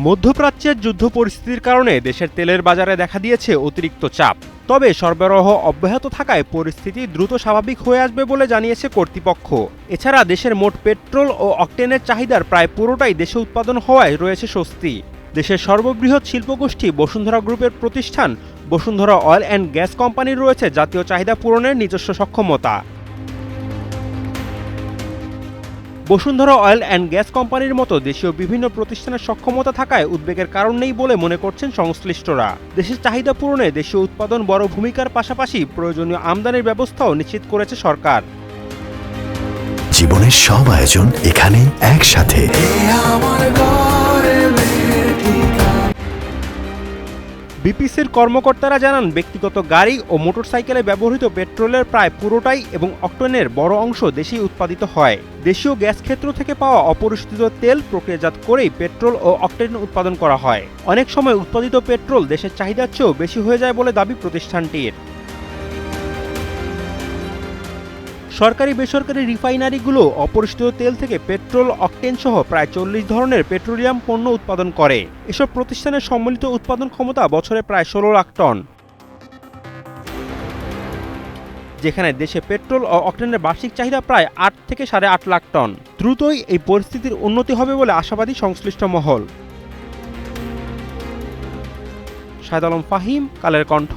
মধ্যপ্রাচ্যের যুদ্ধ পরিস্থিতির কারণে দেশের তেলের বাজারে দেখা দিয়েছে অতিরিক্ত চাপ। তবে সরবরাহ অব্যাহত থাকায় পরিস্থিতি দ্রুত স্বাভাবিক হয়ে আসবে বলে জানিয়েছে কর্তৃপক্ষ। এছাড়া দেশের মোট পেট্রোল ও অকটেনের চাহিদার প্রায় পুরোটাই দেশে উৎপাদন হওয়ায় রয়েছে স্বস্তি। দেশের সর্ববৃহৎ শিল্পগোষ্ঠী বসুন্ধরা গ্রুপের প্রতিষ্ঠান বসুন্ধরা অয়েল অ্যান্ড গ্যাস কোম্পানির রয়েছে জাতীয় চাহিদা পূরণের নিজস্ব সক্ষমতা। বসুন্ধরা অয়েল অ্যান্ড গ্যাস কোম্পানির মতো দেশীয় বিভিন্ন প্রতিষ্ঠানের সক্ষমতা থাকায় উদ্বেগের কারণ নেই বলে মনে করছেন সংশ্লিষ্টরা। দেশের চাহিদা পূরণে দেশীয় উৎপাদন বড় ভূমিকার পাশাপাশি প্রয়োজনীয় আমদানির ব্যবস্থাও নিশ্চিত করেছে সরকার। জীবনের সব আয়োজন এখানে একসাথে। বিপিসির কর্মকর্তারা জানান, ব্যক্তিগত গাড়ি ও মোটরসাইকেলে ব্যবহৃত পেট্রোলের প্রায় পুরোটাই এবং অকটেনের বড় অংশ দেশেই উৎপাদিত হয়। দেশীয় গ্যাস ক্ষেত্র থেকে পাওয়া অপরিশোধিত তেল প্রক্রিয়াজাত করেই পেট্রোল ও অকটেন উৎপাদন করা হয়। অনেক সময় উৎপাদিত পেট্রোল দেশের চাহিদার চেয়েও বেশি হয়ে যায় বলে দাবি প্রতিষ্ঠানটির। সরকারি বেসরকারি রিফাইনারিগুলো অপরিশোধিত তেল থেকে পেট্রোল, অকটেন সহ প্রায় 40 ধরনের পেট্রোলিয়াম পণ্য উৎপাদন করে। এসব প্রতিষ্ঠানের সম্মিলিত উৎপাদন ক্ষমতা বছরে প্রায় 16 লাখ টন, যেখানে দেশে পেট্রোল ও অকটেনের বার্ষিক চাহিদা প্রায় 8 থেকে 8.5 লাখ টন। দ্রুতই এই পরিস্থিতির উন্নতি হবে বলে আশাবাদী সংশ্লিষ্ট মহল। শাহেদ আলম ফাহিম, কালের কণ্ঠ।